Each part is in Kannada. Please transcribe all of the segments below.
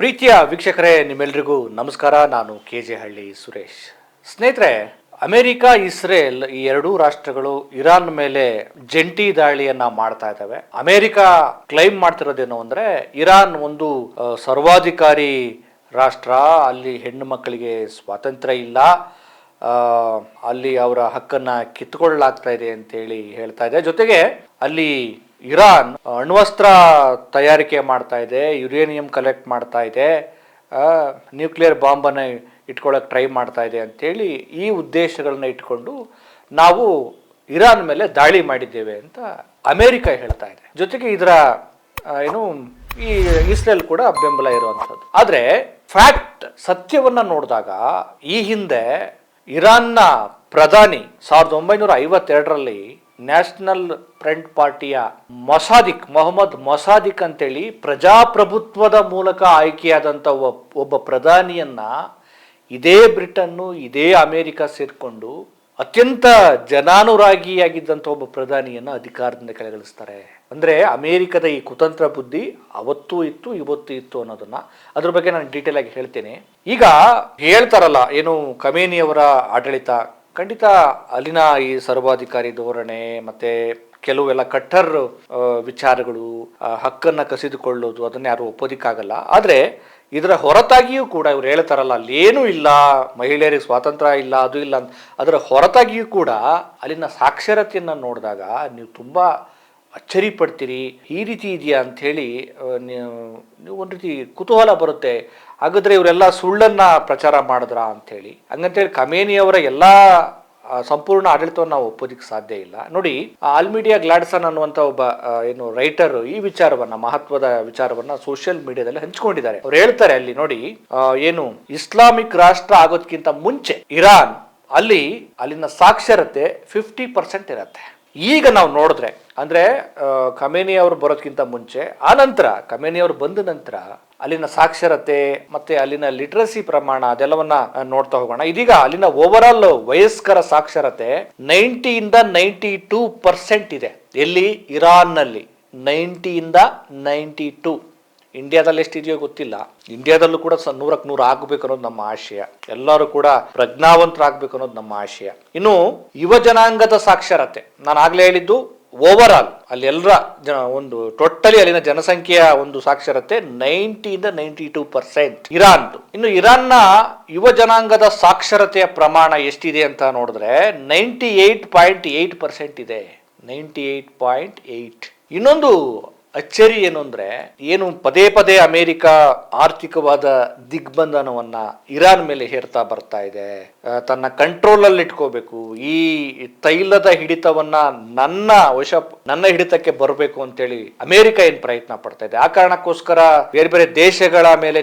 ಪ್ರೀತಿಯ ವೀಕ್ಷಕರೇ, ನಿಮ್ಮೆಲ್ಲರಿಗೂ ನಮಸ್ಕಾರ. ನಾನು ಕೆಜೆ ಹಳ್ಳಿ ಸುರೇಶ್. ಸ್ನೇಹಿತರೆ, ಅಮೆರಿಕ, ಇಸ್ರೇಲ್ ಈ ಎರಡೂ ರಾಷ್ಟ್ರಗಳು ಇರಾನ್ ಮೇಲೆ ಜಂಟಿ ದಾಳಿಯನ್ನ ಮಾಡ್ತಾ ಇದ್ದಾವೆ. ಅಮೆರಿಕ ಕ್ಲೈಮ್ ಮಾಡ್ತಿರೋದೇನು ಅಂದ್ರೆ, ಇರಾನ್ ಒಂದು ಸರ್ವಾಧಿಕಾರಿ ರಾಷ್ಟ್ರ, ಅಲ್ಲಿ ಹೆಣ್ಣು ಮಕ್ಕಳಿಗೆ ಸ್ವಾತಂತ್ರ್ಯ ಇಲ್ಲ, ಅಲ್ಲಿ ಅವರ ಹಕ್ಕನ್ನ ಕಿತ್ಕೊಳ್ಳಲಾಗ್ತಾ ಇದೆ ಅಂತೇಳಿ ಹೇಳ್ತಾ ಇದೆ. ಜೊತೆಗೆ ಅಲ್ಲಿ ಇರಾನ್ ಅಣ್ವಸ್ತ್ರ ತಯಾರಿಕೆ ಮಾಡ್ತಾ ಇದೆ, ಯುರೇನಿಯಂ ಕಲೆಕ್ಟ್ ಮಾಡ್ತಾ ಇದೆ, ನ್ಯೂಕ್ಲಿಯರ್ ಬಾಂಬನ್ನು ಇಟ್ಕೊಳ್ಳೋಕೆ ಟ್ರೈ ಮಾಡ್ತಾ ಇದೆ ಅಂತೇಳಿ ಈ ಉದ್ದೇಶಗಳನ್ನ ಇಟ್ಕೊಂಡು ನಾವು ಇರಾನ್ ಮೇಲೆ ದಾಳಿ ಮಾಡಿದ್ದೇವೆ ಅಂತ ಅಮೆರಿಕ ಹೇಳ್ತಾ ಇದೆ. ಜೊತೆಗೆ ಇದರ ಈ ಇಸ್ರೇಲ್ ಕೂಡ ಬೆಂಬಲ ಇರುವಂಥದ್ದು. ಆದರೆ ಫ್ಯಾಕ್ಟ್, ಸತ್ಯವನ್ನ ನೋಡಿದಾಗ ಈ ಹಿಂದೆ ಇರಾನ್ನ ಪ್ರಧಾನಿ 1952ರಲ್ಲಿ ನ್ಯಾಷನಲ್ ಫ್ರಂಟ್ ಪಾರ್ಟಿಯ ಮೊಹಮ್ಮದ್ ಮೊಸಾದಿಕ್ ಅಂತೇಳಿ ಪ್ರಜಾಪ್ರಭುತ್ವದ ಮೂಲಕ ಆಯ್ಕೆಯಾದಂಥ ಒಬ್ಬ ಪ್ರಧಾನಿಯನ್ನ ಇದೇ ಬ್ರಿಟನ್ನು, ಇದೇ ಅಮೆರಿಕ ಸೇರ್ಕೊಂಡು ಅತ್ಯಂತ ಜನಾನುರಾಗಿಯಾಗಿದ್ದಂಥ ಒಬ್ಬ ಪ್ರಧಾನಿಯನ್ನ ಅಧಿಕಾರದಿಂದ ಕೆಳಗಿಳಿಸ್ತಾರೆ. ಅಂದ್ರೆ ಅಮೆರಿಕದ ಈ ಕುತಂತ್ರ ಬುದ್ಧಿ ಅವತ್ತೂ ಇತ್ತು, ಇವತ್ತು ಇತ್ತು ಅನ್ನೋದನ್ನ, ಅದ್ರ ಬಗ್ಗೆ ನಾನು ಡೀಟೇಲ್ ಆಗಿ ಹೇಳ್ತೇನೆ. ಈಗ ಹೇಳ್ತಾರಲ್ಲ, ಖಮೇನಿಯವರ ಆಡಳಿತ ಖಂಡಿತ ಅಲ್ಲಿನ ಈ ಸರ್ವಾಧಿಕಾರಿ ಧೋರಣೆ ಮತ್ತೆ ಕೆಲವೆಲ್ಲ ಕಟ್ಟರ್ ವಿಚಾರಗಳು, ಹಕ್ಕನ್ನ ಕಸಿದುಕೊಳ್ಳೋದು, ಅದನ್ನ ಯಾರು ಒಪ್ಪೋದಿಕ್ಕಾಗಲ್ಲ. ಆದ್ರೆ ಇದರ ಹೊರತಾಗಿಯೂ ಕೂಡ ಇವ್ರು ಹೇಳ್ತಾರಲ್ಲ, ಅಲ್ಲೇನೂ ಇಲ್ಲ, ಮಹಿಳೆಯರಿಗೆ ಸ್ವಾತಂತ್ರ್ಯ ಇಲ್ಲ, ಅದು ಇಲ್ಲ ಅಂತ. ಅದರ ಹೊರತಾಗಿಯೂ ಕೂಡ ಅಲ್ಲಿನ ಸಾಕ್ಷರತೆಯನ್ನ ನೋಡಿದಾಗ ನೀವು ತುಂಬಾ ಅಚ್ಚರಿ ಪಡ್ತೀರಿ. ಈ ರೀತಿ ಇದೆಯಾ ಅಂತ ಹೇಳಿ ನೀವು ಒಂದು ರೀತಿ ಕುತೂಹಲ ಬರುತ್ತೆ. ಹಾಗಾದ್ರೆ ಇವರೆಲ್ಲ ಸುಳ್ಳನ್ನ ಪ್ರಚಾರ ಮಾಡಿದ್ರ ಅಂತೇಳಿ. ಹಂಗಂತೇಳಿ ಖಮೇನಿಯವರ ಎಲ್ಲಾ ಸಂಪೂರ್ಣ ಆಡಳಿತವನ್ನು ನಾವು ಒಪ್ಪೋದಿಕ್ಕೆ ಸಾಧ್ಯ ಇಲ್ಲ. ನೋಡಿ, ಆಲ್ಮೀಡಿಯಾ ಗ್ಲಾಡ್ಸನ್ ಅನ್ನುವಂಥ ಒಬ್ಬ ರೈಟರ್ ಈ ವಿಚಾರವನ್ನ, ಮಹತ್ವದ ವಿಚಾರವನ್ನ ಸೋಷಿಯಲ್ ಮೀಡಿಯಾದಲ್ಲಿ ಹಂಚಿಕೊಂಡಿದ್ದಾರೆ. ಅವ್ರು ಹೇಳ್ತಾರೆ ಅಲ್ಲಿ ನೋಡಿ, ಇಸ್ಲಾಮಿಕ್ ರಾಷ್ಟ್ರ ಆಗೋದಕ್ಕಿಂತ ಮುಂಚೆ ಇರಾನ್ ಅಲ್ಲಿನ ಸಾಕ್ಷರತೆ 50% ಇರತ್ತೆ. ಈಗ ನಾವು ನೋಡಿದ್ರೆ, ಅಂದ್ರೆ ಖಮೇನಿ ಅವರು ಬರೋದಕ್ಕಿಂತ ಮುಂಚೆ, ಆ ನಂತರ ಖಮೇನಿ ಅವರು ಬಂದ ನಂತರ ಅಲ್ಲಿನ ಸಾಕ್ಷರತೆ ಮತ್ತೆ ಅಲ್ಲಿನ ಲಿಟ್ರಸಿ ಪ್ರಮಾಣ ಅದೆಲ್ಲವನ್ನ ನೋಡ್ತಾ ಹೋಗೋಣ. ಇದೀಗ ಅಲ್ಲಿನ ಓವರ್ ಆಲ್ ವಯಸ್ಕರ ಸಾಕ್ಷರತೆ 90 ಇಂದ 92% ಇದೆ. ಎಲ್ಲಿ? ಇರಾನ್ ನಲ್ಲಿ 90 ಇಂದ 92. ಇಂಡಿಯಾದಲ್ಲಿ ಎಷ್ಟಿದೆಯೋ ಗೊತ್ತಿಲ್ಲ. ಇಂಡಿಯಾದಲ್ಲೂ ಕೂಡ 100ಕ್ಕೆ 100 ಆಗ್ಬೇಕು ಅನ್ನೋದು ನಮ್ಮ ಆಶಯ. ಎಲ್ಲರೂ ಕೂಡ ಪ್ರಜ್ಞಾವಂತರಾಗಬೇಕು ಅನ್ನೋದು ನಮ್ಮ ಆಶಯ. ಇನ್ನು ಯುವ ಜನಾಂಗದ ಸಾಕ್ಷರತೆ, ನಾನು ಆಗ್ಲೇ ಹೇಳಿದ್ದು ಓವರ್ ಆಲ್ ಅಲ್ಲಿ ಎಲ್ಲರ ಒಂದು ಟೋಟಲಿ ಅಲ್ಲಿನ ಜನಸಂಖ್ಯೆಯ ಒಂದು ಸಾಕ್ಷರತೆ 90 ಇಂದ 92% ಇರಾನ್ದು. ಇನ್ನು ಇರಾನ್ನ ಯುವ ಜನಾಂಗದ ಸಾಕ್ಷರತೆಯ ಪ್ರಮಾಣ ಎಷ್ಟಿದೆ ಅಂತ ನೋಡಿದ್ರೆ 98.8% ಇದೆ. 98.8. ಇನ್ನೊಂದು ಅಚ್ಚರಿ ಏನು ಅಂದ್ರೆ, ಪದೇ ಪದೇ ಅಮೆರಿಕ ಆರ್ಥಿಕವಾದ ದಿಗ್ಬಂಧನವನ್ನ ಇರಾನ್ ಮೇಲೆ ಹೇರ್ತಾ ಬರ್ತಾ ಇದೆ. ತನ್ನ ಕಂಟ್ರೋಲ್ ಅಲ್ಲಿ ಇಟ್ಕೋಬೇಕು, ಈ ತೈಲದ ಹಿಡಿತವನ್ನ ನನ್ನ ಹಿಡಿತಕ್ಕೆ ಬರಬೇಕು ಅಂತೇಳಿ ಅಮೆರಿಕ ಏನ್ ಪ್ರಯತ್ನ ಪಡ್ತಾ ಇದೆ. ಆ ಕಾರಣಕ್ಕೋಸ್ಕರ ಬೇರೆ ಬೇರೆ ದೇಶಗಳ ಮೇಲೆ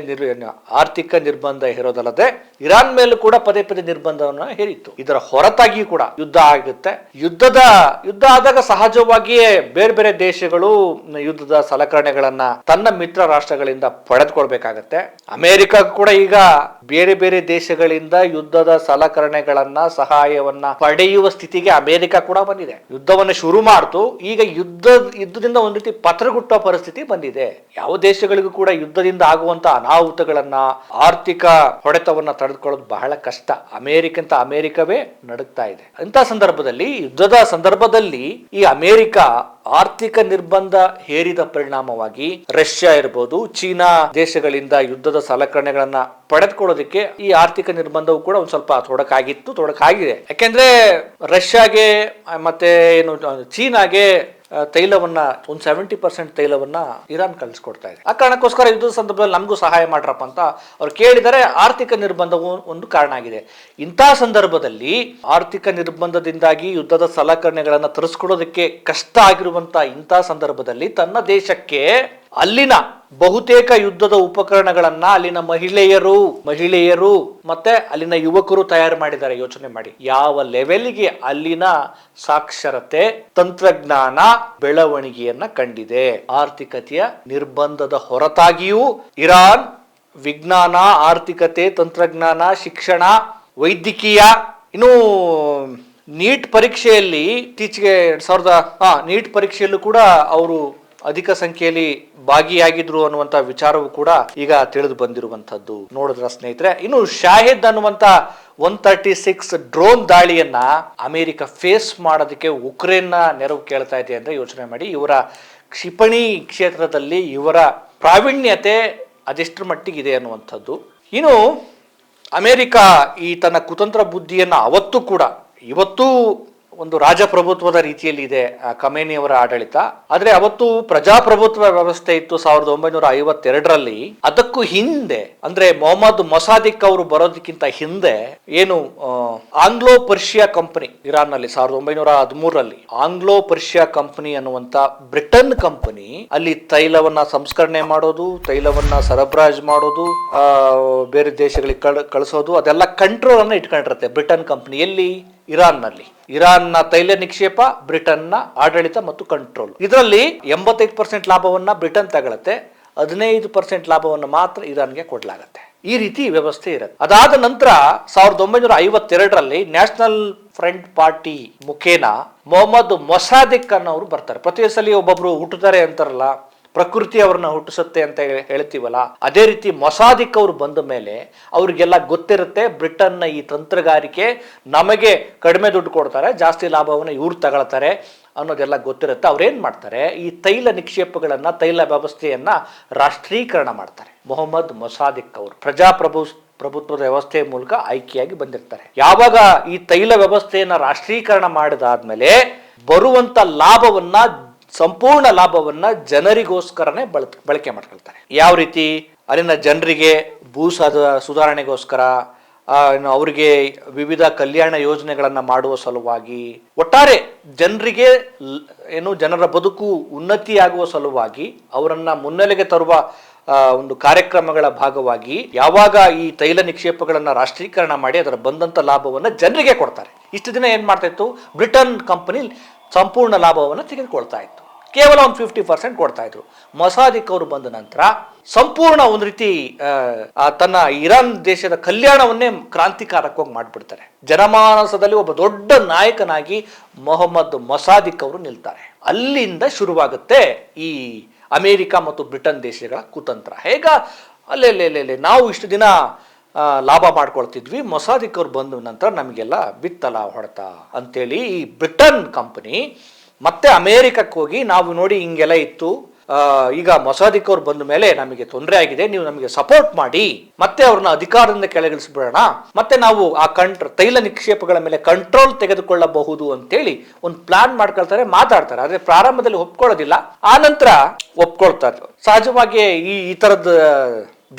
ಆರ್ಥಿಕ ನಿರ್ಬಂಧ ಹೇರೋದಲ್ಲದೆ ಇರಾನ್ ಮೇಲೂ ಕೂಡ ಪದೇ ಪದೇ ನಿರ್ಬಂಧವನ್ನ ಹೇರಿತ್ತು. ಇದರ ಹೊರತಾಗಿಯೂ ಕೂಡ ಯುದ್ಧ ಆಗುತ್ತೆ. ಯುದ್ಧ ಆದಾಗ ಸಹಜವಾಗಿಯೇ ಬೇರೆ ಬೇರೆ ದೇಶಗಳು ಯುದ್ಧದ ಸಲಕರಣೆಗಳನ್ನ ತನ್ನ ಮಿತ್ರ ರಾಷ್ಟ್ರಗಳಿಂದ ಪಡೆದುಕೊಳ್ಬೇಕಾಗತ್ತೆ. ಅಮೆರಿಕ ಕೂಡ ಈಗ ಬೇರೆ ಬೇರೆ ದೇಶಗಳಿಂದ ಯುದ್ಧದ ಸಲಕರಣೆಗಳನ್ನ, ಸಹಾಯವನ್ನ ಪಡೆಯುವ ಸ್ಥಿತಿಗೆ ಅಮೆರಿಕ ಕೂಡ ಬಂದಿದೆ. ಯುದ್ಧವನ್ನು ಶುರು ಮಾಡ್ತು, ಈಗ ಯುದ್ಧದಿಂದ ಒಂದು ರೀತಿ ಪತ್ರಗುಟ್ಟುವ ಪರಿಸ್ಥಿತಿ ಬಂದಿದೆ. ಯಾವ ದೇಶಗಳಿಗೂ ಕೂಡ ಯುದ್ಧದಿಂದ ಆಗುವಂತ ಅನಾಹುತಗಳನ್ನ, ಆರ್ಥಿಕ ಹೊಡೆತವನ್ನ ತಡೆದುಕೊಳ್ಳೋದು ಬಹಳ ಕಷ್ಟ. ಅಮೆರಿಕವೇ ನಡುಗ್ತಾ ಇದೆ. ಇಂಥ ಸಂದರ್ಭದಲ್ಲಿ, ಯುದ್ಧದ ಸಂದರ್ಭದಲ್ಲಿ ಈ ಅಮೆರಿಕ ಆರ್ಥಿಕ ನಿರ್ಬಂಧ ಹೇರಿದ ಪರಿಣಾಮವಾಗಿ ರಷ್ಯಾ ಇರಬಹುದು, ಚೀನಾ ದೇಶಗಳಿಂದ ಯುದ್ಧದ ಸಲಕರಣೆಗಳನ್ನ ಪಡೆದುಕೊಳ್ಳೋದಕ್ಕೆ ಈ ಆರ್ಥಿಕ ನಿರ್ಬಂಧವು ಕೂಡ ಒಂದ್ ಸ್ವಲ್ಪ ತೊಡಕಾಗಿದೆ. ಯಾಕೆಂದ್ರೆ ರಷ್ಯಾಗೆ ಮತ್ತೆ ಚೀನಾಗೆ ತೈಲವನ್ನ ಒಂದು 70% ತೈಲವನ್ನ ಇರಾನ್ ಕಳಿಸ್ಕೊಡ್ತಾ ಇದೆ. ಆ ಕಾರಣಕ್ಕೋಸ್ಕರ ಯುದ್ಧದ ಸಂದರ್ಭದಲ್ಲಿ ನಮಗೂ ಸಹಾಯ ಮಾಡ್ರಪ್ಪ ಅಂತ ಅವ್ರು ಕೇಳಿದರೆ ಆರ್ಥಿಕ ನಿರ್ಬಂಧವು ಒಂದು ಕಾರಣ ಆಗಿದೆ. ಇಂಥ ಸಂದರ್ಭದಲ್ಲಿ ಆರ್ಥಿಕ ನಿರ್ಬಂಧದಿಂದಾಗಿ ಯುದ್ಧದ ಸಲಕರಣೆಗಳನ್ನ ತರಿಸ್ಕೊಡೋದಕ್ಕೆ ಕಷ್ಟ ಆಗಿರುವಂತ ಇಂಥ ಸಂದರ್ಭದಲ್ಲಿ ತನ್ನ ದೇಶಕ್ಕೆ ಅಲ್ಲಿನ ಬಹುತೇಕ ಯುದ್ಧದ ಉಪಕರಣಗಳನ್ನ ಅಲ್ಲಿನ ಮಹಿಳೆಯರು ಮತ್ತೆ ಅಲ್ಲಿನ ಯುವಕರು ತಯಾರು ಮಾಡಿದ್ದಾರೆ. ಯೋಚನೆ ಮಾಡಿ ಯಾವ ಲೆವೆಲ್ಗೆ ಅಲ್ಲಿನ ಸಾಕ್ಷರತೆ, ತಂತ್ರಜ್ಞಾನ ಬೆಳವಣಿಗೆಯನ್ನ ಕಂಡಿದೆ. ಆರ್ಥಿಕತೆಯ ನಿರ್ಬಂಧದ ಹೊರತಾಗಿಯೂ ಇರಾನ್ ವಿಜ್ಞಾನ, ಆರ್ಥಿಕತೆ, ತಂತ್ರಜ್ಞಾನ, ಶಿಕ್ಷಣ, ವೈದ್ಯಕೀಯ, ಇನ್ನು ನೀಟ್ ಪರೀಕ್ಷೆಯಲ್ಲಿ ನೀಟ್ ಪರೀಕ್ಷೆಯಲ್ಲೂ ಕೂಡ ಅವರು ಅಧಿಕ ಸಂಖ್ಯೆಯಲ್ಲಿ ಭಾಗಿಯಾಗಿದ್ರು ಅನ್ನುವಂತ ವಿಚಾರವೂ ಕೂಡ ಈಗ ತಿಳಿದು ಬಂದಿರುವಂತದ್ದು ನೋಡಿದ್ರ ಸ್ನೇಹಿತರೆ. ಇನ್ನು ಶಾಹಿದ್ ಅನ್ನುವಂತ 136 ಡ್ರೋನ್ ದಾಳಿಯನ್ನ ಅಮೆರಿಕ ಫೇಸ್ ಮಾಡೋದಕ್ಕೆ ಉಕ್ರೇನ್ನ ನೆರವು ಕೇಳ್ತಾ ಇದೆ ಅಂದ್ರೆ ಯೋಚನೆ ಮಾಡಿ. ಇವರ ಕ್ಷಿಪಣಿ ಕ್ಷೇತ್ರದಲ್ಲಿ ಇವರ ಪ್ರಾವೀಣ್ಯತೆ ಅದೆಷ್ಟರ ಮಟ್ಟಿಗಿದೆ ಅನ್ನುವಂಥದ್ದು. ಇನ್ನು ಅಮೆರಿಕ ಈ ತನ್ನ ಕುತಂತ್ರ ಬುದ್ಧಿಯನ್ನು ಇವತ್ತು ಒಂದು ರಾಜಪ್ರಭುತ್ವದ ರೀತಿಯಲ್ಲಿ ಇದೆ ಖಮೇನಿ ಅವರ ಆಡಳಿತ. ಆದ್ರೆ ಅವತ್ತು ಪ್ರಜಾಪ್ರಭುತ್ವ ವ್ಯವಸ್ಥೆ ಇತ್ತು 1952ರಲ್ಲಿ. ಅದಕ್ಕೂ ಹಿಂದೆ ಅಂದ್ರೆ ಮೊಹಮ್ಮದ್ ಮೊಸಾದಿಕ್ ಅವರು ಬರೋದಕ್ಕಿಂತ ಹಿಂದೆ ಏನು ಆಂಗ್ಲೋ ಪರ್ಷಿಯಾ ಕಂಪನಿ ಇರಾನ್ ನಲ್ಲಿ 1913ರಲ್ಲಿ ಆಂಗ್ಲೋ ಪರ್ಷಿಯಾ ಕಂಪನಿ ಅನ್ನುವಂತ ಬ್ರಿಟನ್ ಕಂಪನಿ ಅಲ್ಲಿ ತೈಲವನ್ನ ಸಂಸ್ಕರಣೆ ಮಾಡೋದು, ತೈಲವನ್ನ ಸರಬರಾಜು ಮಾಡೋದು, ಬೇರೆ ದೇಶಗಳಿಗೆ ಕಳಿಸೋದು, ಅದೆಲ್ಲ ಕಂಟ್ರೋಲ್ ಅನ್ನ ಇಟ್ಕೊಂಡಿರುತ್ತೆ ಬ್ರಿಟನ್ ಕಂಪನಿ. ಎಲ್ಲಿ? ಇರಾನ್ನ ತೈಲ ನಿಕ್ಷೇಪ, ಬ್ರಿಟನ್ನ ಆಡಳಿತ ಮತ್ತು ಕಂಟ್ರೋಲ್. ಇದರಲ್ಲಿ 85% ಲಾಭವನ್ನ ಬ್ರಿಟನ್ ತಗೊಳುತ್ತೆ, 15% ಲಾಭವನ್ನು ಮಾತ್ರ ಇರಾನ್ಗೆ ಕೊಡ್ಲಾಗತ್ತೆ. ಈ ರೀತಿ ವ್ಯವಸ್ಥೆ ಇರುತ್ತೆ. ಅದಾದ ನಂತರ 1952ರಲ್ಲಿ ನ್ಯಾಷನಲ್ ಫ್ರಂಟ್ ಪಾರ್ಟಿ ಮುಖೇನ ಮೊಹಮ್ಮದ್ ಮೊಸಾದಿಕ್ ಅನ್ನೋರು ಬರ್ತಾರೆ. ಪ್ರತಿ ಸಲ ಒಬ್ಬೊಬ್ರು ಹುಟ್ಟುತ್ತಾರೆ ಅಂತಾರಲ್ಲ, ಪ್ರಕೃತಿ ಅವ್ರನ್ನ ಹುಟ್ಟಿಸುತ್ತೆ ಅಂತ ಹೇಳ್ತೀವಲ್ಲ, ಅದೇ ರೀತಿ ಮೊಸಾದಿಕ್ ಅವರು ಬಂದ ಮೇಲೆ ಅವ್ರಿಗೆಲ್ಲ ಗೊತ್ತಿರುತ್ತೆ ಬ್ರಿಟನ್ನ ಈ ತಂತ್ರಗಾರಿಕೆ ನಮಗೆ ಕಡಿಮೆ ದುಡ್ಡು ಕೊಡ್ತಾರೆ, ಜಾಸ್ತಿ ಲಾಭವನ್ನು ಇವ್ರು ತಗೊಳ್ತಾರೆ ಅನ್ನೋದೆಲ್ಲ ಗೊತ್ತಿರುತ್ತೆ. ಅವ್ರೇನ್ ಮಾಡ್ತಾರೆ, ಈ ತೈಲ ನಿಕ್ಷೇಪಗಳನ್ನ, ತೈಲ ವ್ಯವಸ್ಥೆಯನ್ನ ರಾಷ್ಟ್ರೀಕರಣ ಮಾಡ್ತಾರೆ. ಮೊಹಮ್ಮದ್ ಮೊಸಾದಿಕ್ ಅವರು ಪ್ರಭುತ್ವದ ವ್ಯವಸ್ಥೆಯ ಮೂಲಕ ಆಯ್ಕೆಯಾಗಿ ಬಂದಿರ್ತಾರೆ. ಯಾವಾಗ ಈ ತೈಲ ವ್ಯವಸ್ಥೆಯನ್ನ ರಾಷ್ಟ್ರೀಕರಣ ಮಾಡಿದಾದ್ಮೇಲೆ ಬರುವಂತ ಲಾಭವನ್ನ, ಸಂಪೂರ್ಣ ಲಾಭವನ್ನ ಜನರಿಗೋಸ್ಕರನೇ ಬಳಕೆ ಮಾಡ್ಕೊಳ್ತಾರೆ. ಯಾವ ರೀತಿ? ಅಲ್ಲಿನ ಜನರಿಗೆ ಭೂ ಸುಧಾರಣೆಗೋಸ್ಕರ, ಅವರಿಗೆ ವಿವಿಧ ಕಲ್ಯಾಣ ಯೋಜನೆಗಳನ್ನ ಮಾಡುವ ಸಲುವಾಗಿ, ಒಟ್ಟಾರೆ ಜನರಿಗೆ ಜನರ ಬದುಕು ಉನ್ನತಿಯಾಗುವ ಸಲುವಾಗಿ ಅವರನ್ನ ಮುನ್ನೆಲೆಗೆ ತರುವ ಒಂದು ಕಾರ್ಯಕ್ರಮಗಳ ಭಾಗವಾಗಿ ಯಾವಾಗ ಈ ತೈಲ ನಿಕ್ಷೇಪಗಳನ್ನ ರಾಷ್ಟ್ರೀಕರಣ ಮಾಡಿ ಅದರ ಬಂದಂತ ಲಾಭವನ್ನ ಜನರಿಗೆ ಕೊಡ್ತಾರೆ. ಇಷ್ಟು ದಿನ ಏನ್ ಮಾಡ್ತಾ ಇತ್ತು, ಬ್ರಿಟನ್ ಕಂಪನಿ ಸಂಪೂರ್ಣ ಲಾಭವನ್ನು ತೆಗೆದುಕೊಳ್ತಾ ಇತ್ತು, ಕೇವಲ ಒಂದು 50% ಕೊಡ್ತಾ ಇದ್ರು. ಮೊಸಾದಿಕ್ ಅವರು ಬಂದ ನಂತರ ಸಂಪೂರ್ಣ ಒಂದು ರೀತಿ ತನ್ನ ಇರಾನ್ ದೇಶದ ಕಲ್ಯಾಣವನ್ನೇ ಕ್ರಾಂತಿಕಾರಕವಾಗಿ ಮಾಡಿಬಿಡ್ತಾರೆ. ಜನಮಾನಸದಲ್ಲಿ ಒಬ್ಬ ದೊಡ್ಡ ನಾಯಕನಾಗಿ ಮೊಹಮ್ಮದ್ ಮೊಸಾದಿಕ್ ಅವರು ನಿಲ್ತಾರೆ. ಅಲ್ಲಿಂದ ಶುರುವಾಗುತ್ತೆ ಈ ಅಮೆರಿಕ ಮತ್ತು ಬ್ರಿಟನ್ ದೇಶಗಳ ಕುತಂತ್ರ. ಹೇಗ ಅಲ್ಲೇ ನಾವು ಇಷ್ಟು ದಿನ ಲಾಭ ಮಾಡ್ಕೊಳ್ತಿದ್ವಿ, ಮೊಸಾದಿಕ್ ಅವ್ರು ಬಂದ ನಂತರ ನಮಗೆಲ್ಲ ಬಿತ್ತಲ್ಲ ಹೊಡೆತ ಅಂತೇಳಿ ಈ ಬ್ರಿಟನ್ ಕಂಪನಿ ಮತ್ತೆ ಅಮೆರಿಕಕ್ಕೆ ಹೋಗಿ, ನಾವು ನೋಡಿ ಹಿಂಗೆಲ್ಲ ಇತ್ತು, ಈಗ ಮೊಸಾದಿಕ್ ಅವ್ರು ಬಂದ ಮೇಲೆ ನಮಗೆ ತೊಂದರೆ ಆಗಿದೆ, ನೀವು ನಮಗೆ ಸಪೋರ್ಟ್ ಮಾಡಿ, ಮತ್ತೆ ಅವ್ರನ್ನ ಅಧಿಕಾರದಿಂದ ಕೆಳಗಿಳಿಸ್ಬಿಡೋಣ, ಮತ್ತೆ ನಾವು ಆ ತೈಲ ನಿಕ್ಷೇಪಗಳ ಮೇಲೆ ಕಂಟ್ರೋಲ್ ತೆಗೆದುಕೊಳ್ಳಬಹುದು ಅಂತೇಳಿ ಒಂದು ಪ್ಲಾನ್ ಮಾಡ್ಕೊಳ್ತಾರೆ, ಮಾತಾಡ್ತಾರೆ. ಆದ್ರೆ ಪ್ರಾರಂಭದಲ್ಲಿ ಒಪ್ಕೊಳ್ಳೋದಿಲ್ಲ, ಆ ನಂತರ ಒಪ್ಕೊಳ್ತಾರೆ. ಸಹಜವಾಗಿ ಈ ತರದ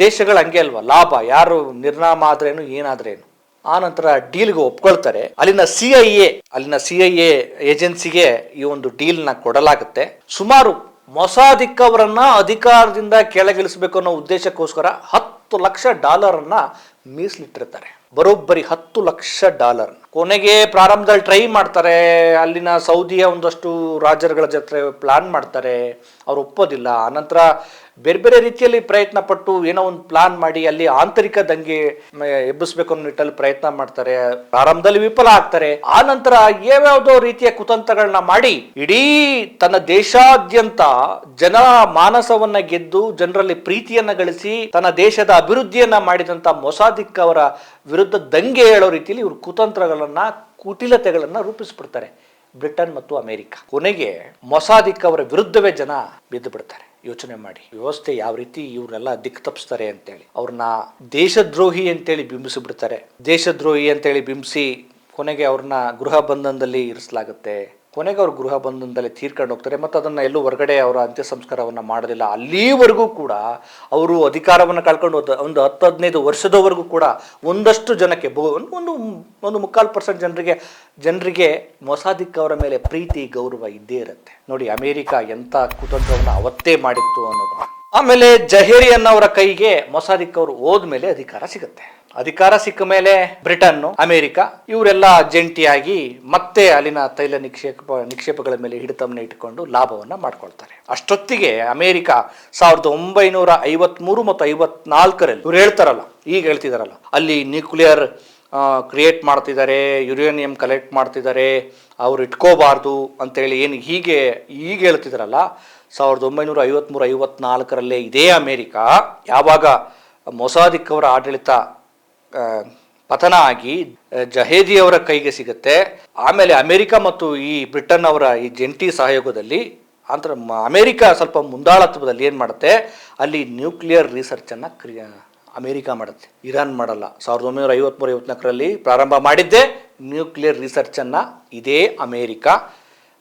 ದೇಶಗಳು ಹಂಗೆ ಅಲ್ವಾ, ಲಾಭ ಯಾರು ನಿರ್ನಾಮ ಆದ್ರೇನು ಏನಾದ್ರೇನು, ಆ ನಂತರ ಡೀಲ್ಗೆ ಒಪ್ಕೊಳ್ತಾರೆ. ಅಲ್ಲಿನ ಸಿಐಎ ಏಜೆನ್ಸಿಗೆ ಈ ಒಂದು ಡೀಲ್ನ ಕೊಡಲಾಗುತ್ತೆ. ಸುಮಾರು ಮೊಸಾದಿಕ್ ಅವರನ್ನ ಅಧಿಕಾರದಿಂದ ಕೆಳಗಿಳಿಸಬೇಕು ಅನ್ನೋ ಉದ್ದೇಶಕ್ಕೋಸ್ಕರ $10 ಲಕ್ಷ ಮೀಸಲಿಟ್ಟಿರ್ತಾರೆ. ಬರೋಬ್ಬರಿ $10 ಲಕ್ಷ. ಕೊನೆಗೆ ಪ್ರಾರಂಭದಲ್ಲಿ ಟ್ರೈ ಮಾಡ್ತಾರೆ, ಅಲ್ಲಿನ ಸೌದಿಯ ಒಂದಷ್ಟು ರಾಜರುಗಳ ಜೊತೆ ಪ್ಲಾನ್ ಮಾಡ್ತಾರೆ, ಅವ್ರು ಒಪ್ಪೋದಿಲ್ಲ. ಆನಂತರ ಬೇರೆ ಬೇರೆ ರೀತಿಯಲ್ಲಿ ಪ್ರಯತ್ನ ಪಟ್ಟು ಏನೋ ಒಂದು ಪ್ಲಾನ್ ಮಾಡಿ ಅಲ್ಲಿ ಆಂತರಿಕ ದಂಗೆ ಎಬ್ಬಿಸ್ಬೇಕು ಅನ್ನೋ ನಿಟ್ಟಲ್ಲಿ ಪ್ರಯತ್ನ ಮಾಡ್ತಾರೆ. ಪ್ರಾರಂಭದಲ್ಲಿ ವಿಫಲ ಆಗ್ತಾರೆ. ಆ ನಂತರ ಯಾವ್ಯಾವುದೋ ರೀತಿಯ ಕುತಂತ್ರಗಳನ್ನ ಮಾಡಿ ಇಡೀ ತನ್ನ ದೇಶಾದ್ಯಂತ ಜನ ಮಾನಸವನ್ನ ಗೆದ್ದು ಜನರಲ್ಲಿ ಪ್ರೀತಿಯನ್ನ ಗಳಿಸಿ ತನ್ನ ದೇಶದ ಅಭಿವೃದ್ಧಿಯನ್ನ ಮಾಡಿದಂತ ಮೊಸಾದಿಕ್ ಅವರ ವಿರುದ್ಧ ದಂಗೆ ಹೇಳೋ ರೀತಿಯಲ್ಲಿ ಇವರು ಕುಟಿಲತೆಗಳನ್ನ ರೂಪಿಸ್ಬಿಡ್ತಾರೆ ಬ್ರಿಟನ್ ಮತ್ತು ಅಮೆರಿಕ. ಕೊನೆಗೆ ಮೊಸಾದಿಕ್ ಅವರ ವಿರುದ್ಧವೇ ಜನ ಬಿದ್ದು ಬಿಡ್ತಾರೆ. ಯೋಚನೆ ಮಾಡಿ, ವ್ಯವಸ್ಥೆ ಯಾವ ರೀತಿ ಇವ್ರನ್ನೆಲ್ಲ ದಿಕ್ಕು ತಪ್ಪಿಸ್ತಾರೆ ಅಂತೇಳಿ. ಅವ್ರನ್ನ ದೇಶದ್ರೋಹಿ ಅಂತೇಳಿ ಬಿಂಬಿಸಿಬಿಡ್ತಾರೆ. ದೇಶದ್ರೋಹಿ ಅಂತೇಳಿ ಬಿಂಬಿಸಿ ಕೊನೆಗೆ ಅವ್ರನ್ನ ಗೃಹ ಬಂಧನದಲ್ಲಿ ಇರಿಸಲಾಗುತ್ತೆ. ಕೊನೆಗೆ ಅವ್ರು ಗೃಹ ಬಂಧನದಲ್ಲಿ ತೀರ್ಕೊಂಡು ಹೋಗ್ತಾರೆ. ಮತ್ತು ಅದನ್ನು ಎಲ್ಲೂ ಹೊರಗಡೆ ಅವರ ಅಂತ್ಯ ಸಂಸ್ಕಾರವನ್ನು ಮಾಡೋದಿಲ್ಲ. ಅಲ್ಲಿವರೆಗೂ ಕೂಡ ಅವರು ಅಧಿಕಾರವನ್ನು ಕಳ್ಕೊಂಡು ಒಂದು 10-15 ವರ್ಷದವರೆಗೂ ಕೂಡ ಒಂದಷ್ಟು ಜನಕ್ಕೆ ಒಂದು 3/4% ಜನರಿಗೆ ಮೊಸಾದಿಕ್ ಅವರ ಮೇಲೆ ಪ್ರೀತಿ ಗೌರವ ಇದ್ದೇ ಇರುತ್ತೆ. ನೋಡಿ ಅಮೆರಿಕ ಎಂಥ ಕುತಂತ್ರವನ್ನು ಅವತ್ತೇ ಮಾಡಿತ್ತು ಅನ್ನೋದು. ಆಮೇಲೆ ಜಹೇರಿಯನ್ ಅವರ ಕೈಗೆ ಮೊಸಾದಿಕ್ ಅವರು ಹೋದ್ಮೇಲೆ ಅಧಿಕಾರ ಸಿಗುತ್ತೆ. ಅಧಿಕಾರ ಸಿಕ್ಕ ಮೇಲೆ ಬ್ರಿಟನ್, ಅಮೆರಿಕ ಇವರೆಲ್ಲ ಜಂಟಿಯಾಗಿ ಮತ್ತೆ ಅಲ್ಲಿನ ತೈಲ ನಿಕ್ಷೇಪಗಳ ಮೇಲೆ ಹಿಡಿತವನ್ನು ಇಟ್ಟುಕೊಂಡು ಲಾಭವನ್ನ ಮಾಡ್ಕೊಳ್ತಾರೆ. ಅಷ್ಟೊತ್ತಿಗೆ ಅಮೆರಿಕ 1953 ಮತ್ತು 54ರಲ್ಲಿ ಇವ್ರು ಹೇಳ್ತಾರಲ್ಲ, ಈಗ ಹೇಳ್ತಿದಾರಲ್ಲ, ಅಲ್ಲಿ ನ್ಯೂಕ್ಲಿಯರ್ ಕ್ರಿಯೇಟ್ ಮಾಡ್ತಿದ್ದಾರೆ, ಯುರೇನಿಯಂ ಕಲೆಕ್ಟ್ ಮಾಡ್ತಿದ್ದಾರೆ, ಅವ್ರು ಇಟ್ಕೋಬಾರ್ದು ಅಂತೇಳಿ ಏನು ಈಗ ಹೇಳ್ತಿದಾರಲ್ಲ, 1953-54 ಇದೇ ಅಮೇರಿಕ ಯಾವಾಗ ಮೊಸಾದಿಕ್ ಅವರ ಆಡಳಿತ ಪತನ ಆಗಿ ಜಹೇದಿಯವರ ಕೈಗೆ ಸಿಗುತ್ತೆ, ಆಮೇಲೆ ಅಮೆರಿಕ ಮತ್ತು ಈ ಬ್ರಿಟನ್ ಅವರ ಈ ಜಂಟಿ ಸಹಯೋಗದಲ್ಲಿ ಅಮೆರಿಕ ಸ್ವಲ್ಪ ಮುಂದಾಳತ್ವದಲ್ಲಿ ಏನು ಮಾಡುತ್ತೆ, ಅಲ್ಲಿ ನ್ಯೂಕ್ಲಿಯರ್ ರಿಸರ್ಚನ್ನು ಅಮೆರಿಕ ಮಾಡುತ್ತೆ, ಇರಾನ್ ಮಾಡಲ್ಲ. 1953-54 ಪ್ರಾರಂಭ ಮಾಡಿದ್ದೆ ನ್ಯೂಕ್ಲಿಯರ್ ರಿಸರ್ಚನ್ನು ಇದೇ ಅಮೇರಿಕ,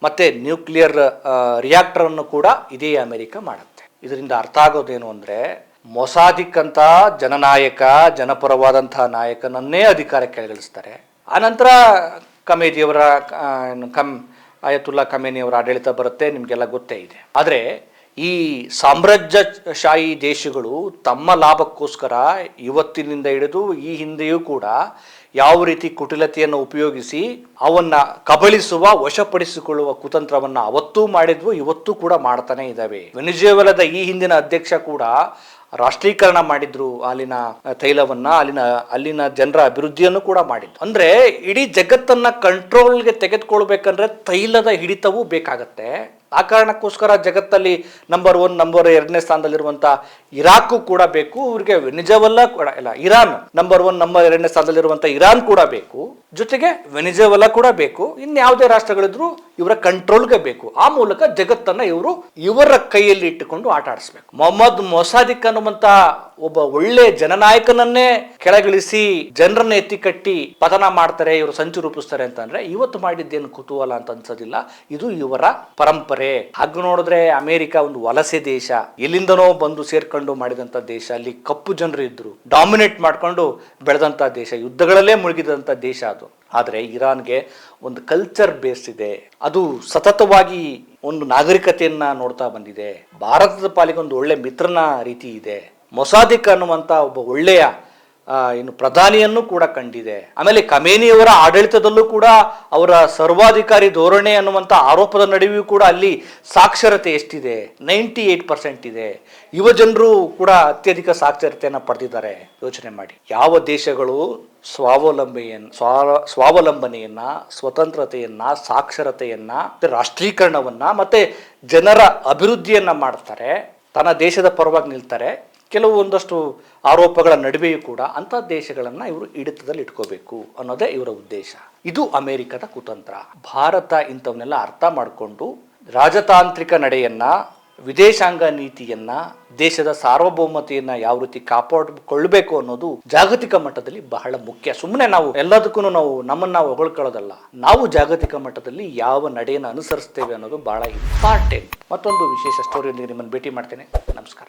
ಮತ್ತು ನ್ಯೂಕ್ಲಿಯರ್ ರಿಯಾಕ್ಟರನ್ನು ಕೂಡ ಇದೇ ಅಮೇರಿಕ ಮಾಡುತ್ತೆ. ಇದರಿಂದ ಅರ್ಥ ಆಗೋದೇನು ಅಂದರೆ, ಮೊಸಾದಿಕ್ ಅಂತ ಜನನಾಯಕ, ಜನಪರವಾದಂತಹ ನಾಯಕನನ್ನೇ ಅಧಿಕಾರಕ್ಕೆ ಕೆಳಗಿಳಿಸ್ತಾರೆ. ಆನಂತರ ಕಮೇನಿಯವರ ಆಯತುಲ್ಲಾ ಖಮೇನಿಯವರ ಆಡಳಿತ ಬರುತ್ತೆ, ನಿಮಗೆಲ್ಲ ಗೊತ್ತೇ ಇದೆ. ಆದರೆ ಈ ಸಾಮ್ರಾಜ್ಯಶಾಹಿ ದೇಶಗಳು ತಮ್ಮ ಲಾಭಕ್ಕೋಸ್ಕರ ಇವತ್ತಿನಿಂದ ಹಿಡಿದು ಈ ಹಿಂದೆಯೂ ಕೂಡ ಯಾವ ರೀತಿ ಕುಟಿಲತೆಯನ್ನು ಉಪಯೋಗಿಸಿ ಅವನ್ನು ಕಬಳಿಸುವ, ವಶಪಡಿಸಿಕೊಳ್ಳುವ ಕುತಂತ್ರವನ್ನು ಅವತ್ತೂ ಮಾಡಿದ್ವು, ಇವತ್ತೂ ಕೂಡ ಮಾಡ್ತಾನೆ ಇದ್ದಾವೆ. ವೆನಿಜುವೆಲಾದ ಈ ಹಿಂದಿನ ಅಧ್ಯಕ್ಷ ಕೂಡ ರಾಷ್ಟ್ರೀಕರಣ ಮಾಡಿದ್ರು, ಅಲ್ಲಿನ ತೈಲವನ್ನ, ಅಲ್ಲಿನ ಜನರ ಅಭಿವೃದ್ಧಿಯನ್ನು ಕೂಡ ಮಾಡಿದ್ರು. ಅಂದ್ರೆ ಇಡೀ ಜಗತ್ತನ್ನ ಕಂಟ್ರೋಲ್ಗೆ ತೆಗೆದುಕೊಳ್ಬೇಕಂದ್ರೆ ತೈಲದ ಹಿಡಿತವೂ ಬೇಕಾಗತ್ತೆ. ಆ ಕಾರಣಕ್ಕೋಸ್ಕರ ಜಗತ್ತಲ್ಲಿ ನಂಬರ್ 1, ನಂಬರ್ 2ನೇ ಸ್ಥಾನದಲ್ಲಿರುವಂತ ಇರಾಕ್ ಕೂಡ ಬೇಕು, ಇವ್ರಿಗೆ ವೆನಿಜುವೆಲಾ ಕೂಡ ಇಲ್ಲ, ಇರಾನ್ ನಂಬರ್ 1, ನಂಬರ್ 2ನೇ ಸ್ಥಾನದಲ್ಲಿರುವಂತ ಇರಾನ್ ಕೂಡ ಬೇಕು, ಜೊತೆಗೆ ವೆನಿಜುವೆಲಾ ಕೂಡ ಬೇಕು. ಇನ್ಯಾವುದೇ ರಾಷ್ಟ್ರಗಳಿದ್ರು ಇವರ ಕಂಟ್ರೋಲ್ಗೆ ಬೇಕು. ಆ ಮೂಲಕ ಜಗತ್ತನ್ನ ಇವರ ಕೈಯಲ್ಲಿ ಇಟ್ಟುಕೊಂಡು ಆಟ ಆಡಿಸ್ಬೇಕು. ಮೊಹಮ್ಮದ್ ಮೊಸಾದಿಕ್ ಅನ್ನುವಂತ ಒಬ್ಬ ಒಳ್ಳೆ ಜನನಾಯಕನನ್ನೇ ಕೆಳಗಿಳಿಸಿ ಜನರನ್ನ ಎತ್ತಿ ಕಟ್ಟಿ ಪತನ ಮಾಡ್ತಾರೆ, ಇವರು ಸಂಚು ರೂಪಿಸ್ತಾರೆ ಅಂತಂದ್ರೆ ಇವತ್ತು ಮಾಡಿದ್ದೇನು ಕುತೂಹಲ ಅಂತ ಅನ್ಸೋದಿಲ್ಲ. ಇದು ಇವರ ಪರಂಪರೆ. ಹಾಗೆ ನೋಡಿದ್ರೆ ಅಮೆರಿಕ ಒಂದು ವಲಸೆ ದೇಶ, ಎಲ್ಲಿಂದನೋ ಬಂದು ಸೇರ್ಕೊಂಡು ಮಾಡಿದಂತ ದೇಶ, ಅಲ್ಲಿ ಕಪ್ಪು ಜನರು ಇದ್ರು, ಡಾಮಿನೇಟ್ ಮಾಡ್ಕೊಂಡು ಬೆಳೆದಂತ ದೇಶ, ಯುದ್ಧಗಳಲ್ಲೇ ಮುಳುಗಿದಂತ ದೇಶ ಅದು. ಆದರೆ ಇರಾನ್ಗೆ ಒಂದು ಕಲ್ಚರ್ ಬೇಸ್ ಇದೆ, ಅದು ಸತತವಾಗಿ ಒಂದು ನಾಗರಿಕತೆಯನ್ನ ನೋಡ್ತಾ ಬಂದಿದೆ. ಭಾರತದ ಪಾಲಿಗೆ ಒಂದು ಒಳ್ಳೆ ಮಿತ್ರನ ರೀತಿ ಇದೆ. ಮೊಸಾದಿಕ್ ಅನ್ನುವಂಥ ಒಬ್ಬ ಒಳ್ಳೆಯ ಪ್ರಧಾನಿಯನ್ನು ಕೂಡ ಕಂಡಿದೆ. ಆಮೇಲೆ ಖಮೇನಿಯವರ ಆಡಳಿತದಲ್ಲೂ ಕೂಡ ಅವರ ಸರ್ವಾಧಿಕಾರಿ ಧೋರಣೆ ಅನ್ನುವಂಥ ಆರೋಪದ ನಡುವೆಯೂ ಕೂಡ ಅಲ್ಲಿ ಸಾಕ್ಷರತೆ ಎಷ್ಟಿದೆ, 98% ಇದೆ. ಯುವ ಜನರು ಕೂಡ ಅತ್ಯಧಿಕ ಸಾಕ್ಷರತೆಯನ್ನು ಪಡೆದಿದ್ದಾರೆ. ಯೋಚನೆ ಮಾಡಿ, ಯಾವ ದೇಶಗಳು ಸ್ವಾವಲಂಬನೆಯನ್ನ, ಸ್ವತಂತ್ರತೆಯನ್ನ, ಸಾಕ್ಷರತೆಯನ್ನ, ರಾಷ್ಟ್ರೀಕರಣವನ್ನ ಮತ್ತೆ ಜನರ ಅಭಿವೃದ್ಧಿಯನ್ನ ಮಾಡ್ತಾರೆ, ತನ್ನ ದೇಶದ ಪರವಾಗಿ ನಿಲ್ತಾರೆ. ಕೆಲವು ಒಂದಷ್ಟು ಆರೋಪಗಳ ನಡುವೆಯೂ ಕೂಡ ಅಂಥ ದೇಶಗಳನ್ನು ಇವರು ಹಿಡಿತದಲ್ಲಿ ಇಟ್ಕೋಬೇಕು ಅನ್ನೋದೇ ಇವರ ಉದ್ದೇಶ. ಇದು ಅಮೆರಿಕದ ಕುತಂತ್ರ. ಭಾರತ ಇಂಥವನ್ನೆಲ್ಲ ಅರ್ಥ ಮಾಡಿಕೊಂಡು ರಾಜತಾಂತ್ರಿಕ ನಡೆಯನ್ನ, ವಿದೇಶಾಂಗ ನೀತಿಯನ್ನ, ದೇಶದ ಸಾರ್ವಭೌಮತೆಯನ್ನ ಯಾವ ರೀತಿ ಕಾಪಾಡಿಕೊಳ್ಳಬೇಕು ಅನ್ನೋದು ಜಾಗತಿಕ ಮಟ್ಟದಲ್ಲಿ ಬಹಳ ಮುಖ್ಯ. ಸುಮ್ಮನೆ ನಾವು ಎಲ್ಲದಕ್ಕೂ ನಮ್ಮನ್ನು ನಾವು ಹೊಗಳ್ಕೊಳ್ಳೋದಲ್ಲ, ನಾವು ಜಾಗತಿಕ ಮಟ್ಟದಲ್ಲಿ ಯಾವ ನಡೆಯನ್ನು ಅನುಸರಿಸ್ತೇವೆ ಅನ್ನೋದು ಬಹಳ ಇಂಪಾರ್ಟೆಂಟ್. ಮತ್ತೊಂದು ವಿಶೇಷ ಸ್ಟೋರಿಯೊಂದಿಗೆ ನಿಮ್ಮನ್ನು ಭೇಟಿ ಮಾಡ್ತೇನೆ. ನಮಸ್ಕಾರ.